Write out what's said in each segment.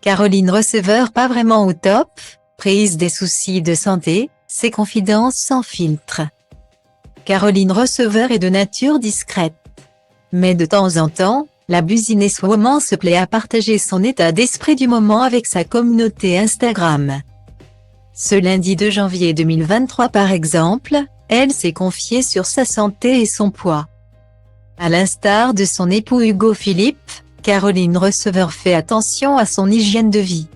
Caroline Receveur pas vraiment au top, prise des soucis de santé, ses confidences sans filtre. Caroline Receveur est de nature discrète. Mais de temps en temps, la businesswoman se plaît à partager son état d'esprit du moment avec sa communauté Instagram. Ce lundi 2 janvier 2023 par exemple, elle s'est confiée sur sa santé et son poids. À l'instar de son époux Hugo Philippe, Caroline Receveur fait attention à son hygiène de vie.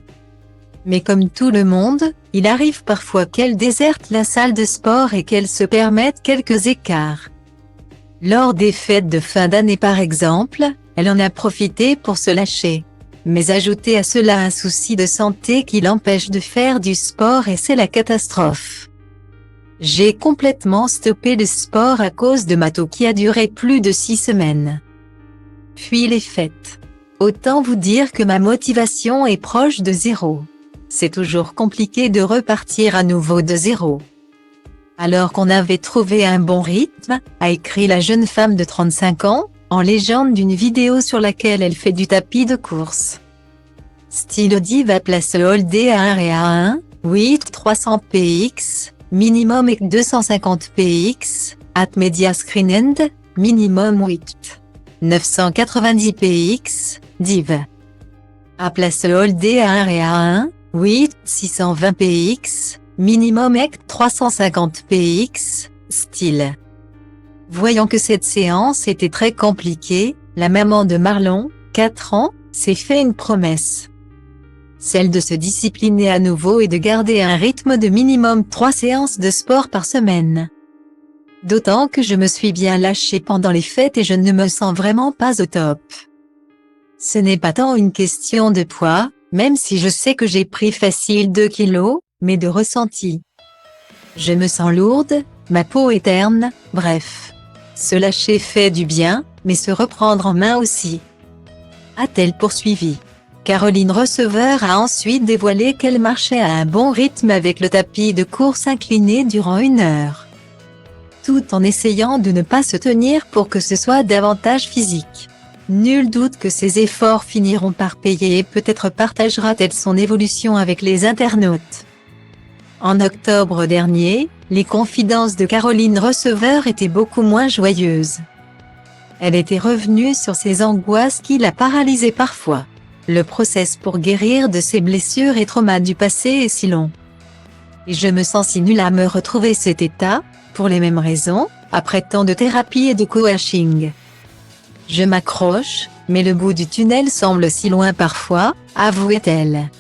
Mais comme tout le monde, il arrive parfois qu'elle déserte la salle de sport et qu'elle se permette quelques écarts. Lors des fêtes de fin d'année par exemple, elle en a profité pour se lâcher. Mais ajouter à cela un souci de santé qui l'empêche de faire du sport et c'est la catastrophe. J'ai complètement stoppé le sport à cause de ma toux qui a duré plus de 6 semaines. Puis les fêtes. Autant vous dire que ma motivation est proche de zéro. C'est toujours compliqué de repartir à nouveau de zéro. Alors qu'on avait trouvé un bon rythme, a écrit la jeune femme de 35 ans, en légende d'une vidéo sur laquelle elle fait du tapis de course. Style Diva place holdé à 1 et à 1, 8 300 px, minimum et 250 px, at media screen end, minimum 8. 990 px, div. À place holdé à 1 et à 1, 8 620 px, minimum et 350 px, style. Voyant que cette séance était très compliquée, la maman de Marlon, 4 ans, s'est fait une promesse. Celle de se discipliner à nouveau et de garder un rythme de minimum 3 séances de sport par semaine. D'autant que je me suis bien lâchée pendant les fêtes et je ne me sens vraiment pas au top. Ce n'est pas tant une question de poids, même si je sais que j'ai pris facile 2 kilos, mais de ressenti. Je me sens lourde, ma peau est terne, bref. Se lâcher fait du bien, mais se reprendre en main aussi. A-t-elle poursuivi. Caroline Receveur a ensuite dévoilé qu'elle marchait à un bon rythme avec le tapis de course incliné durant 1 heure. Tout en essayant de ne pas se tenir pour que ce soit davantage physique. Nul doute que ses efforts finiront par payer et peut-être partagera-t-elle son évolution avec les internautes. En octobre dernier, les confidences de Caroline Receveur étaient beaucoup moins joyeuses. Elle était revenue sur ses angoisses qui la paralysaient parfois. Le process pour guérir de ses blessures et traumas du passé est si long. Et je me sens si nulle à me retrouver cet état, pour les mêmes raisons, après tant de thérapie et de coaching. Je m'accroche, mais le bout du tunnel semble si loin parfois, avouait-elle.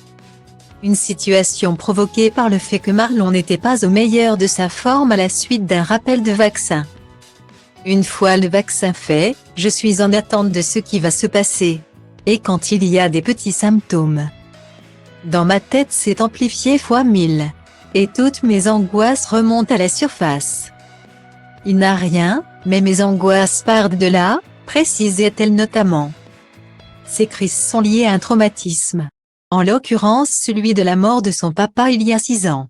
Une situation provoquée par le fait que Marlon n'était pas au meilleur de sa forme à la suite d'un rappel de vaccin. Une fois le vaccin fait, je suis en attente de ce qui va se passer. Et quand il y a des petits symptômes, dans ma tête c'est amplifié fois 1000. Et toutes mes angoisses remontent à la surface. Il n'a rien, mais mes angoisses partent de là, précisait-elle notamment. Ces crises sont liées à un traumatisme. En l'occurrence celui de la mort de son papa il y a 6 ans.